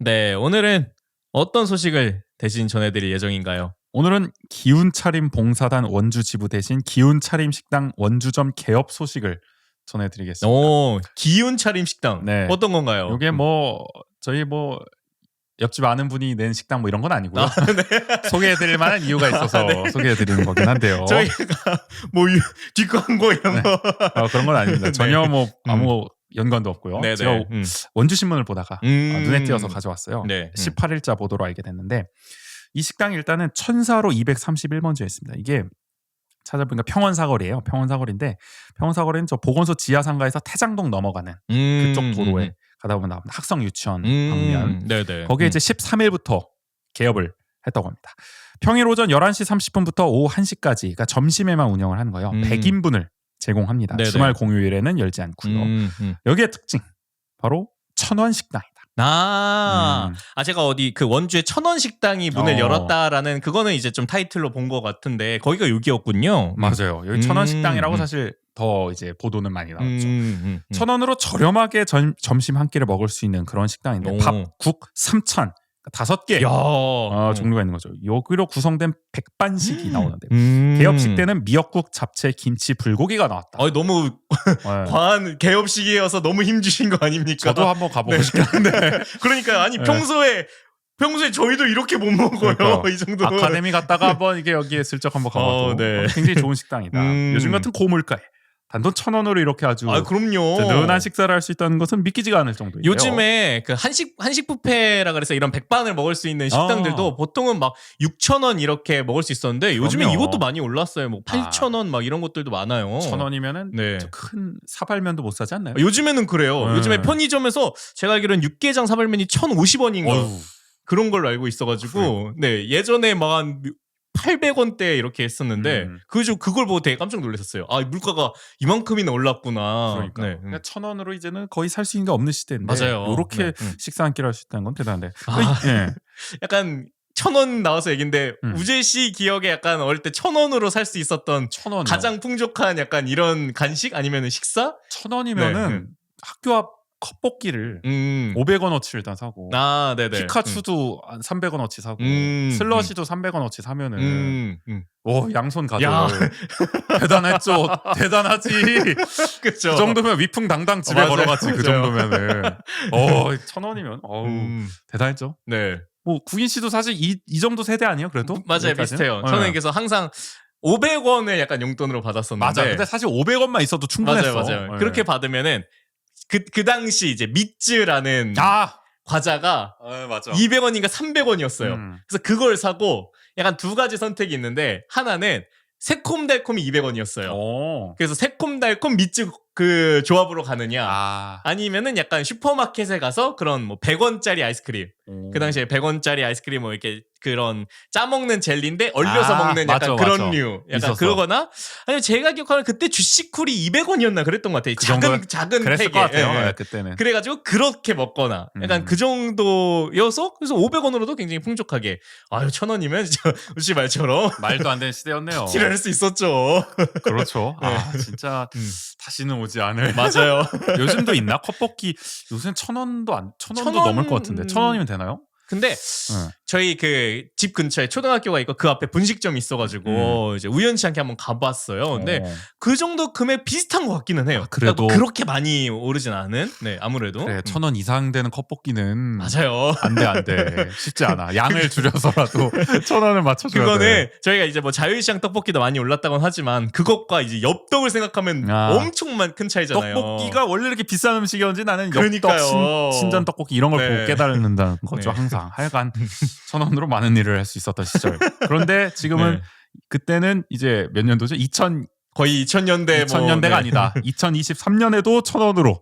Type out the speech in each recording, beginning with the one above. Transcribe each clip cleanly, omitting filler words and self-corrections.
네, 오늘은 어떤 소식을 대신 전해드릴 예정인가요? 오늘은 기운차림 봉사단 원주 지부 대신 기운차림 식당 원주점 개업 소식을 전해드리겠습니다. 오, 기운 차림 식당. 네. 어떤 건가요? 이게 뭐 저희 뭐 옆집 아는 분이 낸 식당 뭐 이런 건 아니고요. 네. 소개해드릴 만한 이유가 있어서 네. 소개해드리는 거긴 한데요. 저희가 뭐 뒷광고 이런 네. 거. 그런 건 아닙니다. 네. 전혀 뭐 아무 연관도 없고요. 네네. 제가 원주신문을 보다가 눈에 띄어서 가져왔어요. 네. 18일자 보도로 알게 됐는데 이 식당이 일단은 천사로 231번지에 있습니다. 이게 찾아보니까 평원사거리예요. 평원사거리인데 평원사거리는 저 보건소 지하상가에서 태장동 넘어가는 그쪽 도로에 가다 보면 나옵니다. 학성 유치원 방면. 네네. 거기에 이제 13일부터 개업을 했다고 합니다. 평일 오전 11시 30분부터 오후 1시까지 그러니까 점심에만 운영을 하는 거예요. 100인분을 제공합니다. 네네. 주말 공휴일에는 열지 않고요. 여기에 특징 바로 1,000원 식당이다. 제가 어디 그 원주에 1,000원 식당이 문을 어. 열었다라는 그거는 이제 좀 타이틀로 본 것 같은데 거기가 여기였군요. 맞아요. 여기 1,000원 식당이라고 사실 더 이제 보도는 많이 나왔죠. 1,000원으로 저렴하게 점심 한 끼를 먹을 수 있는 그런 식당인데 오. 밥, 국 3,000 5개 야. 종류가 있는 거죠. 여기로 구성된 백반식이 나오는데 음. 개업식 때는 미역국, 잡채, 김치, 불고기가 나왔다. 너무 네. 과한 개업식이어서 너무 힘주신 거 아닙니까? 저도 한번 가보고 싶겠는데 그러니까 아니 네. 평소에 저희도 이렇게 못 먹어요. 그러니까. 이 정도. 아카데미 갔다가 한번 이게 여기에 슬쩍 한번 가봐도 네. 굉장히 좋은 식당이다. 요즘 같은 고물가에 단돈 1,000원으로 이렇게 아주 그럼요. 든든한 식사를 할 수 있다는 것은 믿기지가 않을 정도예요. 요즘에 그 한식 뷔페라 그래서 이런 백반을 먹을 수 있는 식당들도 보통은 막 6,000원 이렇게 먹을 수 있었는데 요즘에 그럼요. 이것도 많이 올랐어요. 뭐 8,000원 막 이런 것들도 많아요. 1,000원이면은 네. 큰 사발면도 못 사지 않나요? 요즘에는 그래요. 네. 요즘에 편의점에서 제가 알기로는 육개장 사발면이 1,050원인가 어휴. 그런 걸로 알고 있어가지고 네 예전에 막 한 800원대 이렇게 했었는데 그걸 보고 되게 깜짝 놀랐었어요. 물가가 이만큼이나 올랐구나. 그러니까. 네. 그러니까 1,000원으로 이제는 거의 살 수 있는 게 없는 시대인데 맞아요. 이렇게 네. 식사 한 끼를 할 수 있다는 건 대단한데. 예. 약간 1,000원 나와서 얘긴데 음. 우재 씨 기억에 약간 어릴 때 1,000원으로 살 수 있었던 1,000원이요. 가장 풍족한 약간 이런 간식 아니면 식사? 1,000원이면은 네. 학교 앞 컵볶이를 500원어치 일단 사고 네네. 피카츄도 한 300원어치 사고 슬러시도 300원어치 사면은 양손 가득 야. 대단했죠. 대단하지. 그쵸. 그 정도면 위풍당당 집에 맞아요. 걸어갔지. 그 맞아요. 정도면은 1,000원이면 대단했죠. 네. 뭐 국인 씨도 사실 이 정도 세대 아니에요? 그래도 맞아요. 여기까지는? 비슷해요. 네. 저는 그래서 항상 500원을 약간 용돈으로 받았었는데 맞아. 근데 사실 500원만 있어도 충분했어. 맞아요. 네. 그렇게 받으면은 그 당시 이제 미츠라는 과자가 맞아. 200원인가 300원이었어요. 그래서 그걸 사고 약간 두 가지 선택이 있는데 하나는 새콤달콤이 200원이었어요. 그래서 새콤달콤 미츠 그 조합으로 가느냐 아니면은 약간 슈퍼마켓에 가서 그런 뭐 100원짜리 아이스크림 그 당시에 100원짜리 아이스크림 뭐 이렇게 그런 짜먹는 젤리인데 얼려서 먹는 약간 맞아, 그런 맞아. 류 약간 있었어. 그러거나 아니면 제가 기억하는 그때 주시쿨이 200원이었나 그랬던 것 같아요. 작은 그랬을 팩에 것 같아요. 예, 예. 그때는. 그래가지고 그렇게 먹거나 약간 그 정도여서 그래서 500원으로도 굉장히 풍족하게 1,000원이면 진짜 우씨 말처럼 말도 안 되는 시대였네요. 티를 할 수 있었죠. 그렇죠. 진짜 다시는 오지 않을. 맞아요. 요즘도 있나? 컵볶이 요새는 1,000원도 1,000원도 넘을 것 같은데 1,000원이면 되나요? 근데 저희 그 집 근처에 초등학교가 있고 그 앞에 분식점이 있어가지고 이제 우연치 않게 한번 가봤어요. 근데 그 정도 금액 비슷한 것 같기는 해요. 그래도 그러니까 그렇게 많이 오르진 않은. 네 아무래도. 그래 1,000원 이상 되는 컵볶이는 맞아요. 안돼 쉽지 않아. 양을 줄여서라도 1,000원을 맞춰줘야 돼. 그거는 저희가 이제 뭐 자유시장 떡볶이도 많이 올랐다고는 하지만 그것과 이제 엽떡을 생각하면 엄청 큰 차이잖아요. 떡볶이가 원래 이렇게 비싼 음식이었는지 나는 그러니까요. 엽떡 신전 떡볶이 이런 걸 보고 깨달는다는 거죠. 네. 항상 하여간 1,000원으로 많은 일을 할 수 있었던 시절. 그런데 지금은 그때는 이제 몇 년도죠? 거의 2000년대 2000년대가 아니다. 2023년에도 1,000원으로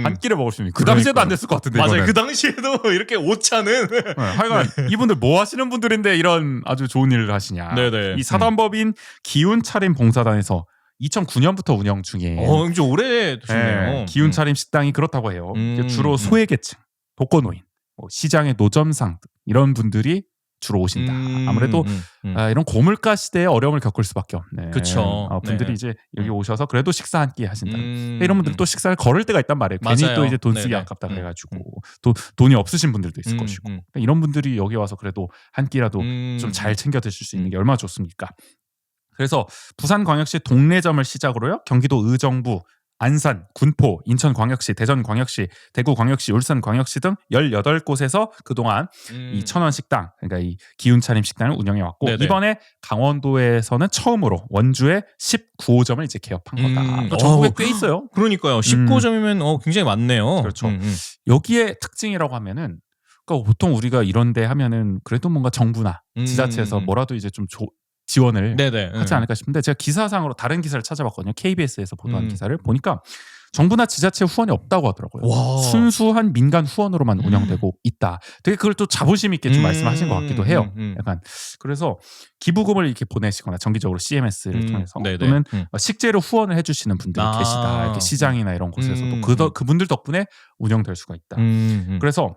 한 끼를 먹을 수 있는. 그 당시에도 안 됐을 것 같은데. 맞아요. 이거는. 그 당시에도 이렇게 오차는. 하여간 이분들 뭐 하시는 분들인데 이런 아주 좋은 일을 하시냐. 네네. 이 사단법인 기운차림 봉사단에서 2009년부터 운영 중이에요. 좀 오래 되셨네요. 기운차림 식당이 그렇다고 해요. 주로 소외계층, 독거노인, 시장의 노점상 이런 분들이 주로 오신다. 아무래도 이런 고물가 시대에 어려움을 겪을 수밖에 없네. 그쵸. 분들이 네. 이제 여기 오셔서 그래도 식사 한 끼 하신다. 이런 분들 또 식사를 거를 때가 있단 말이에요. 맞아요. 괜히 또 이제 돈 쓰기 네네. 아깝다 그래가지고 또 돈이 없으신 분들도 있을 것이고 이런 분들이 여기 와서 그래도 한 끼라도 좀 잘 챙겨 드실 수 있는 게 얼마나 좋습니까? 그래서 부산광역시 동래점을 시작으로요. 경기도 의정부, 안산, 군포, 인천광역시, 대전광역시, 대구광역시, 울산광역시 등 18곳에서 그동안 이 천원 식당, 그러니까 이 기운차림 식당을 운영해왔고 네네. 이번에 강원도에서는 처음으로 원주에 19호점을 이제 개업한 거다. 전국에 꽤 있어요. 그러니까요. 19호점이면 굉장히 많네요. 그렇죠. 여기에 특징이라고 하면은 그러니까 보통 우리가 이런 데 하면은 그래도 뭔가 정부나 지자체에서 뭐라도 이제 좀 지원을 네네. 하지 않을까 싶은데 제가 기사상으로 다른 기사를 찾아봤거든요. KBS에서 보도한 기사를 보니까 정부나 지자체 후원이 없다고 하더라고요. 와. 순수한 민간 후원으로만 운영되고 있다. 되게 그걸 또 자부심 있게 좀 말씀하신 것 같기도 해요. 약간 그래서 기부금을 이렇게 보내시거나 정기적으로 CMS를 통해서 네네. 또는 식재료 후원을 해주시는 분들이 계시다. 이렇게 시장이나 이런 곳에서도 그분들 덕분에 운영될 수가 있다. 그래서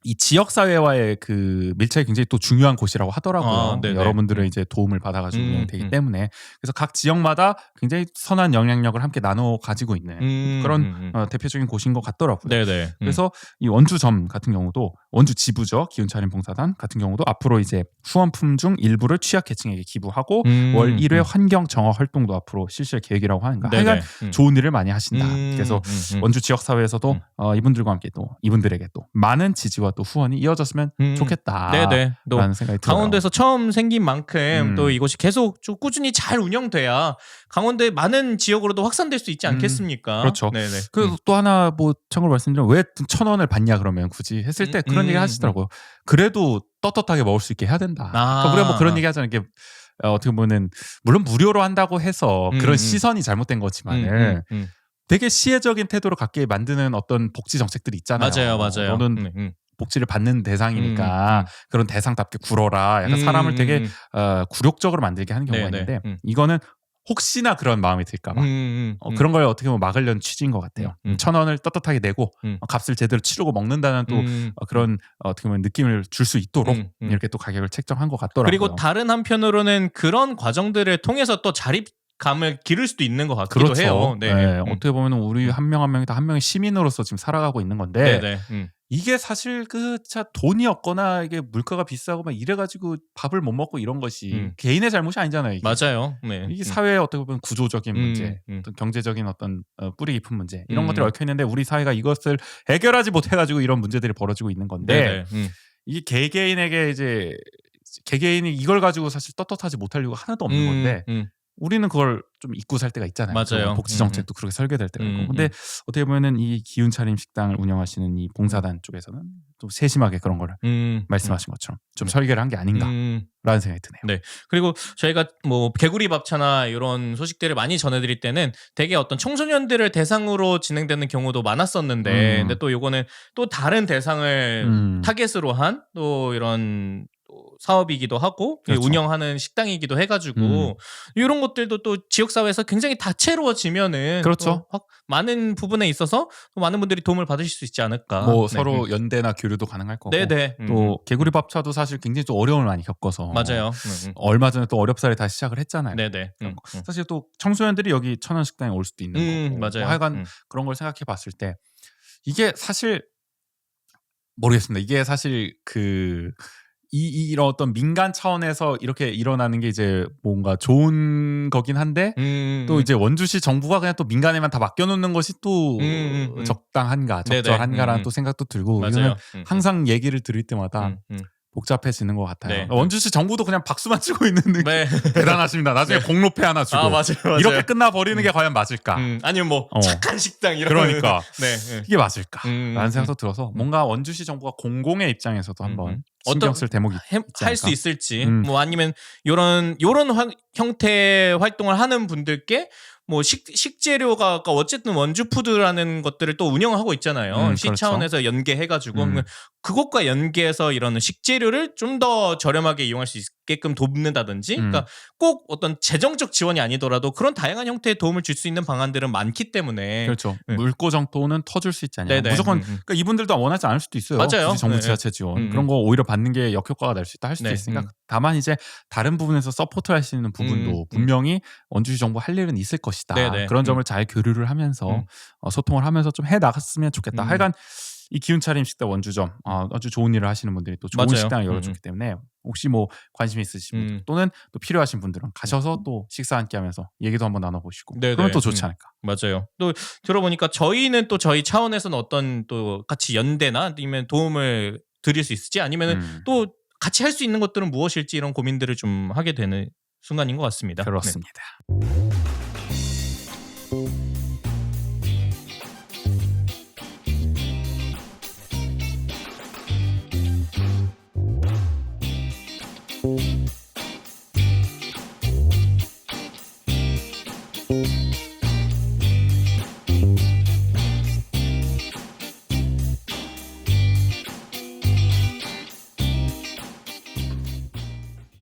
이 지역 사회와의 그 밀착이 굉장히 또 중요한 곳이라고 하더라고요. 여러분들의 이제 도움을 받아가지고 운영되기 때문에 그래서 각 지역마다 굉장히 선한 영향력을 함께 나눠 가지고 있는 그런 대표적인 곳인 것 같더라고요. 네네. 그래서 이 원주점 같은 경우도 원주 지부죠 기운차림 봉사단 같은 경우도 앞으로 이제 후원품 중 일부를 취약계층에게 기부하고 월 1회 환경 정화 활동도 앞으로 실시할 계획이라고 하는가. 하여간 좋은 일을 많이 하신다. 그래서 원주 지역 사회에서도 이분들과 함께 또 이분들에게 또 많은 지지와 또 후원이 이어졌으면 좋겠다. 네네. 또 라는 생각이 들어요. 강원도에서 처음 생긴 만큼 또 이곳이 계속 좀 꾸준히 잘 운영돼야 강원도의 많은 지역으로도 확산될 수 있지 않겠습니까? 그렇죠. 네네. 그리고 또 하나 뭐 참고로 말씀드리면 왜 1,000원을 받냐 그러면 굳이 했을 때 그런 얘기 하시더라고요. 그래도 떳떳하게 먹을 수 있게 해야 된다. 우리가 뭐 그런 얘기 하잖아요. 이게 어떻게 보면 물론 무료로 한다고 해서 그런 시선이 잘못된 거지만은 되게 시혜적인 태도를 갖게 만드는 어떤 복지 정책들이 있잖아요. 맞아요. 너는 복지를 받는 대상이니까 그런 대상답게 굴어라. 약간 사람을 되게 굴욕적으로 만들게 하는 경우가 있는데 이거는 혹시나 그런 마음이 들까봐 그런 걸 어떻게 보면 막으려는 취지인 것 같아요. 1,000원을 떳떳하게 내고 값을 제대로 치르고 먹는다는 또 그런 어떻게 보면 느낌을 줄 수 있도록 이렇게 또 가격을 책정한 것 같더라고요. 그리고 다른 한편으로는 그런 과정들을 통해서 또 자립감을 기를 수도 있는 것 같기도 그렇죠. 해요. 네. 어떻게 보면 우리 한 명 한 명이 다 한 명의 시민으로서 지금 살아가고 있는 건데 네네. 이게 사실 자 돈이 없거나 이게 물가가 비싸고 막 이래가지고 밥을 못 먹고 이런 것이 개인의 잘못이 아니잖아요. 이게. 맞아요. 네. 이게 사회의 어떻게 보면 구조적인 문제, 어떤 경제적인 어떤 뿌리 깊은 문제 이런 것들이 얽혀 있는데 우리 사회가 이것을 해결하지 못해가지고 이런 문제들이 벌어지고 있는 건데 이게 개개인에게 이제 개개인이 이걸 가지고 사실 떳떳하지 못할 이유가 하나도 없는 건데. 우리는 그걸 좀 잊고 살 때가 있잖아요. 맞아요. 복지 정책도 그렇게 설계될 때가 있고. 근데 어떻게 보면은 이 기운차림 식당을 운영하시는 이 봉사단 쪽에서는 좀 세심하게 그런 거를 말씀하신 것처럼 좀 설계를 한 게 아닌가라는 생각이 드네요. 네. 그리고 저희가 뭐 개구리 밥차나 이런 소식들을 많이 전해드릴 때는 되게 어떤 청소년들을 대상으로 진행되는 경우도 많았었는데, 근데 또 요거는 또 다른 대상을 타겟으로 한 또 이런 사업이기도 하고 그렇죠. 운영하는 식당이기도 해가지고 이런 것들도 또 지역사회에서 굉장히 다채로워지면은 그렇죠. 또 많은 부분에 있어서 또 많은 분들이 도움을 받으실 수 있지 않을까. 뭐 서로 연대나 교류도 가능할 거고. 네네. 또 개구리 밥차도 사실 굉장히 좀 어려움을 많이 겪어서. 맞아요. 얼마 전에 또 어렵사리 다시 시작을 했잖아요. 네네. 사실 또 청소년들이 여기 천원 식당에 올 수도 있는 거고. 맞아요. 하여간 그런 걸 생각해 봤을 때 이게 사실 모르겠습니다. 이게 사실 이런 어떤 민간 차원에서 이렇게 일어나는 게 이제 뭔가 좋은 거긴 한데 또 이제 원주시 정부가 그냥 또 민간에만 다 맡겨놓는 것이 또 적당한가 적절한가라는 또 생각도 들고 이거는 항상 얘기를 들을 때마다 복잡해지는 것 같아요. 네. 원주시 정부도 그냥 박수만 치고 있는 느낌. 네. 대단하십니다. 나중에 공로패 하나 주고 맞아요. 이렇게 끝나버리는 게 과연 맞을까? 아니면 뭐 착한 식당 이런 그러니까 네. 이게 맞을까? 라는 생각도 들어서 뭔가 원주시 정부가 공공의 입장에서도 한번 신경 쓸 대목이 할 수 있을지 뭐 아니면 요런 형태의 활동을 하는 분들께 뭐 식재료가 아까 어쨌든 원주푸드라는 것들을 또 운영하고 있잖아요. 시 그렇죠. 차원에서 연계해가지고 그것과 연계해서 이런 식재료를 좀 더 저렴하게 이용할 수 있게끔 돕는다든지 그러니까 꼭 어떤 재정적 지원이 아니더라도 그런 다양한 형태의 도움을 줄 수 있는 방안들은 많기 때문에 그렇죠. 물고정도는 터줄 수 있잖아요. 네네. 무조건 그러니까 이분들도 원하지 않을 수도 있어요. 맞아요. 굳이 정부 네. 지자체 지원 그런 거 오히려 받는 게 역효과가 날 수 있다 할 수도 네. 있으니까 다만 이제 다른 부분에서 서포트할 수 있는 부분도 분명히 원주시 정부 할 일은 있을 것이다. 네네. 그런 점을 잘 교류를 하면서 소통을 하면서 좀 해 나갔으면 좋겠다. 하여간 이 기운차림 식당 원주점 아주 좋은 일을 하시는 분들이 또 좋은 맞아요. 식당을 열어줬기 때문에 혹시 뭐 관심 있으신 분들 또는 또 필요하신 분들은 가셔서 또 식사 함께 하면서 얘기도 한번 나눠보시고 네네. 그러면 또 좋지 않을까. 맞아요. 또 들어보니까 저희는 또 저희 차원에서는 어떤 또 같이 연대나 아니면 도움을 드릴 수 있을지 아니면은 또 같이 할 수 있는 것들은 무엇일지 이런 고민들을 좀 하게 되는 순간인 것 같습니다. 그렇습니다. 네.